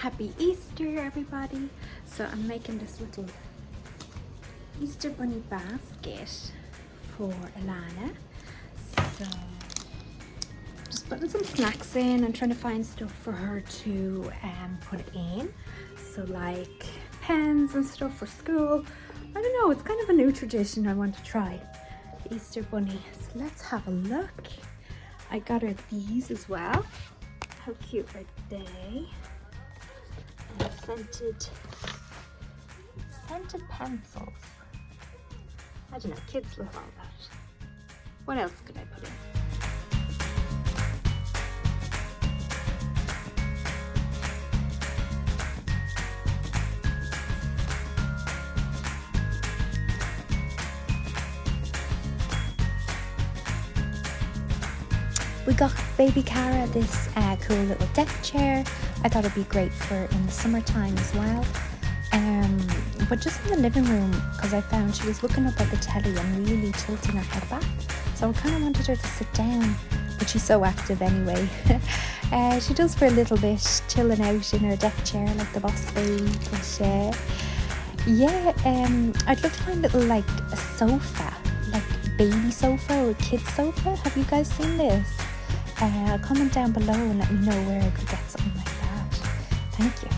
Happy Easter, everybody. So I'm making this little Easter bunny basket for Alana. So just putting some snacks in and trying to find stuff for her to put in. So like pens and stuff for school. I don't know, it's kind of a new tradition I want to try. The Easter bunny. So let's have a look. I got her these as well. How cute are they? And scented pencils. I don't know, kids love all that. What else could I put in? We got baby Cara this cool little deck chair. I thought it'd be great for in the summertime as well. But just in the living room, because I found she was looking up at the telly and really tilting her head back. So I kind of wanted her to sit down, but she's so active anyway. She does for a little bit, chilling out in her deck chair like the boss baby. But I'd love to find a little like a sofa, like baby sofa or kid sofa. Have you guys seen this? Comment down below and let me know where I could get something like that. Thank you.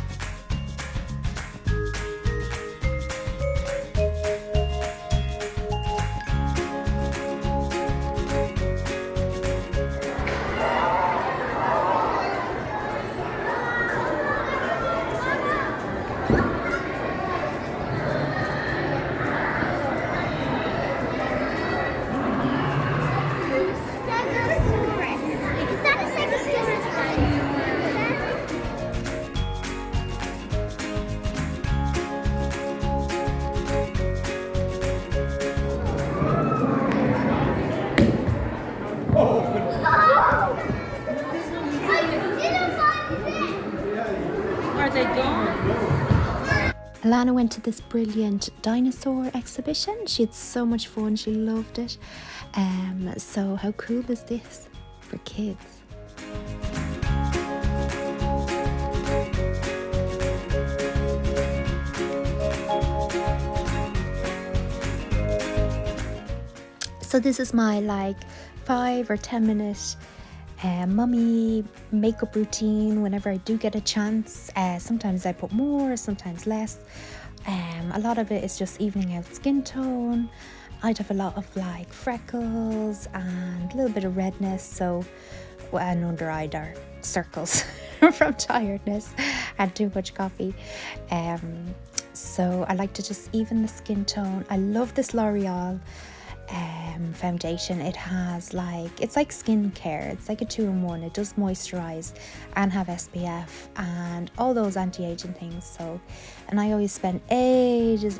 Alana went to this brilliant dinosaur exhibition. She had so much fun. She loved it. So how cool is this for kids? So this is my like 5 or 10 minute mummy makeup routine whenever I do get a chance. Sometimes I put more, sometimes less. A lot of it is just evening out skin tone. I'd have a lot of like freckles and a little bit of redness, and under eye dark circles from tiredness and too much coffee. So I like to just even the skin tone. I love this L'Oreal foundation. It has it's like skincare. It's like a 2-in-1. It does moisturize and have SPF and all those anti-aging things. And I always spend ages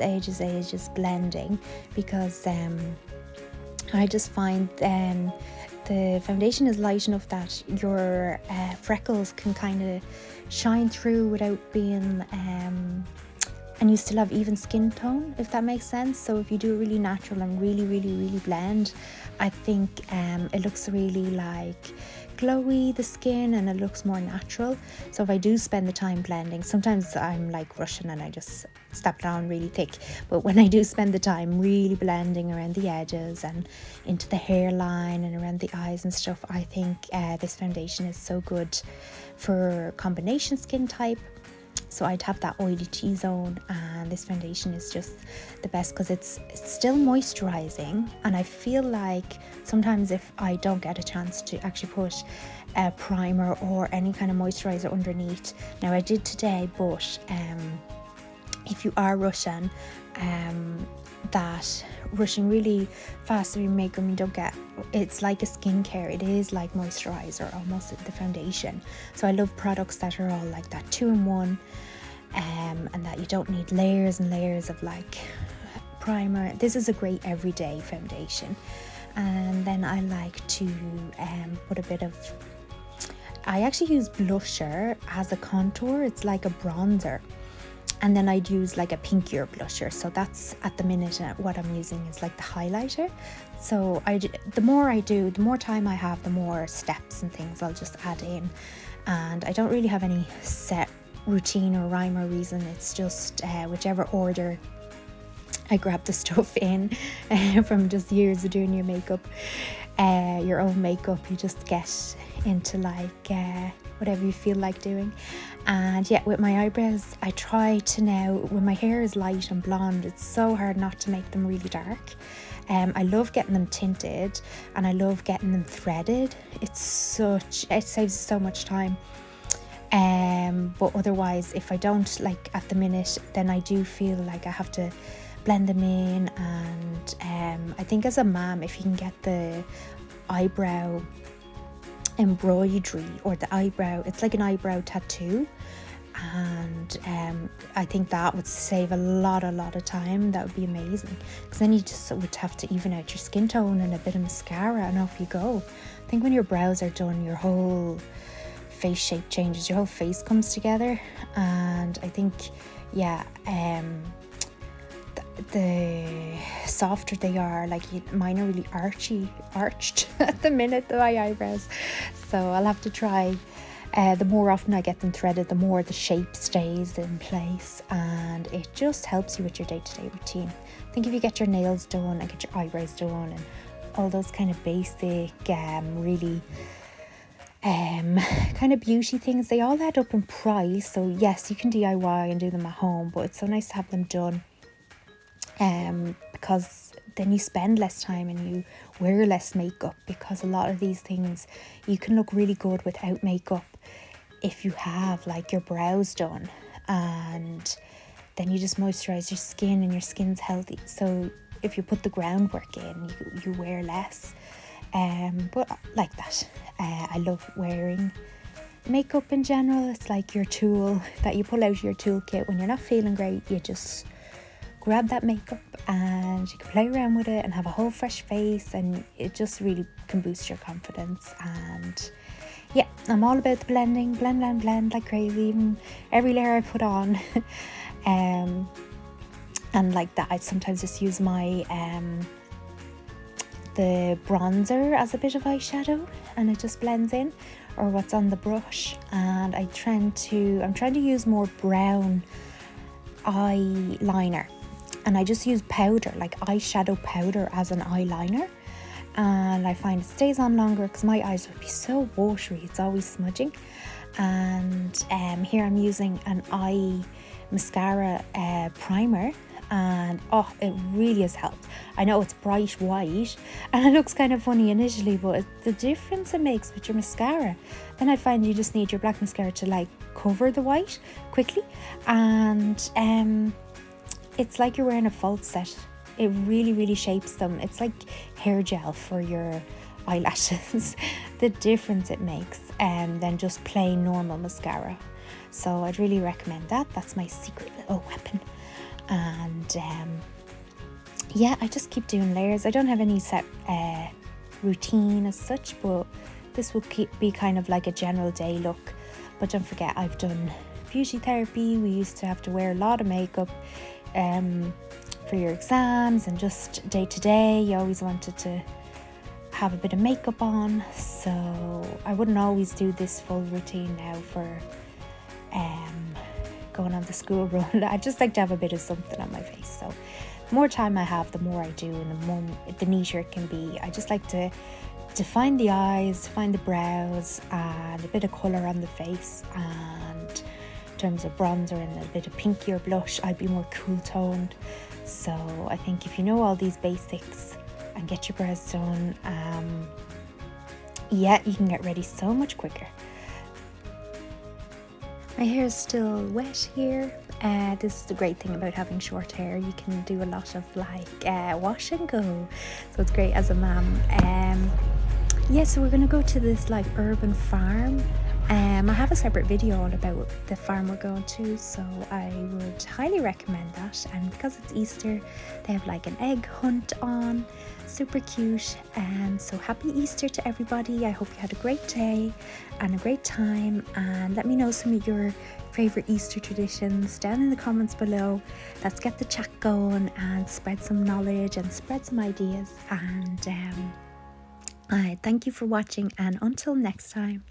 blending because I just find the foundation is light enough that your freckles can kind of shine through without being and you still have even skin tone, if that makes sense. So if you do it really natural and really blend, I think it looks really like glowy, the skin, and it looks more natural. So if I do spend the time blending, sometimes I'm like rushing and I just step it on really thick, but when I do spend the time really blending around the edges and into the hairline and around the eyes and stuff, I think this foundation is so good for combination skin type. So I'd have that oily T-zone, and this foundation is just the best because it's still moisturizing. And I feel like sometimes if I don't get a chance to actually put a primer or any kind of moisturizer underneath, now I did today, but if you are rushing, rushing really fast through your makeup, you don't get, it's like a skincare. It is like moisturizer almost, the foundation. So I love products that are all like that 2-in-1, and that you don't need layers and layers of like primer. This is a great everyday foundation. And then I like to put a bit of, I actually use blusher as a contour. It's like a bronzer. And then I'd use like a pinkier blusher. So that's at the minute what I'm using is like the highlighter. So the more I do, the more time I have, the more steps and things I'll just add in. And I don't really have any set routine or rhyme or reason. It's just whichever order I grab the stuff in from just years of doing your makeup, your own makeup. You just get into like whatever you feel like doing. And yeah, with my eyebrows, I try to now, when my hair is light and blonde, it's so hard not to make them really dark. I love getting them tinted, and I love getting them threaded. It saves so much time. But otherwise, if I don't, like at the minute, then I do feel like I have to blend them in. And I think as a mom, if you can get the eyebrow embroidery, or the eyebrow, it's like an eyebrow tattoo, and I think that would save a lot of time. That would be amazing, because then you just would have to even out your skin tone and a bit of mascara, and off you go. I think when your brows are done, your whole face shape changes, your whole face comes together. And I think the softer they are, like mine are really arched at the minute, my eyebrows, so I'll have to try. The more often I get them threaded, the more the shape stays in place, and it just helps you with your day-to-day routine. I think if you get your nails done and get your eyebrows done and all those kind of basic really kind of beauty things, they all add up in price. So yes, you can DIY and do them at home, but it's so nice to have them done, because then you spend less time and you wear less makeup, because a lot of these things you can look really good without makeup if you have like your brows done, and then you just moisturize your skin and your skin's healthy. So if you put the groundwork in, you wear less. But like that, I love wearing makeup in general. It's like your tool that you pull out of your toolkit when you're not feeling great. You just grab that makeup and you can play around with it and have a whole fresh face, and it just really can boost your confidence. And yeah, I'm all about the blending, blend like crazy, even every layer I put on. And like that, I sometimes just use my the bronzer as a bit of eyeshadow, and it just blends in, or what's on the brush. And I'm trying to use more brown eyeliner, and I just use powder, like eyeshadow powder, as an eyeliner, and I find it stays on longer, because my eyes would be so watery, it's always smudging. And here I'm using an eye mascara primer, and it really has helped. I know it's bright white and it looks kind of funny initially, but the difference it makes with your mascara. Then I find you just need your black mascara to like cover the white quickly, and it's like you're wearing a false set. It really shapes them. It's like hair gel for your eyelashes. The difference it makes than just plain normal mascara. So I'd really recommend that. That's my secret little weapon. And yeah, I just keep doing layers. I don't have any set routine as such, but this will be kind of like a general day look. But don't forget, I've done beauty therapy. We used to have to wear a lot of makeup for your exams, and just day to day you always wanted to have a bit of makeup on. So I wouldn't always do this full routine now for going on the school run. I just like to have a bit of something on my face. So the more time I have, the more I do, and the neater it can be. I just like to define the eyes, define the brows, and a bit of colour on the face. And in terms of bronzer and a bit of pinkier blush, I'd be more cool toned. So I think if you know all these basics and get your brows done, yeah, you can get ready so much quicker. My hair is still wet here. This is the great thing about having short hair. You can do a lot of like wash and go. So it's great as a mum. Yeah, so we're going to go to this like urban farm. I have a separate video all about the farm we're going to, so I would highly recommend that. And because it's Easter, they have like an egg hunt on, super cute. So happy Easter to everybody. I hope you had a great day and a great time, and let me know some of your favorite Easter traditions down in the comments below. Let's get the chat going and spread some knowledge and spread some ideas. And I thank you for watching, and until next time.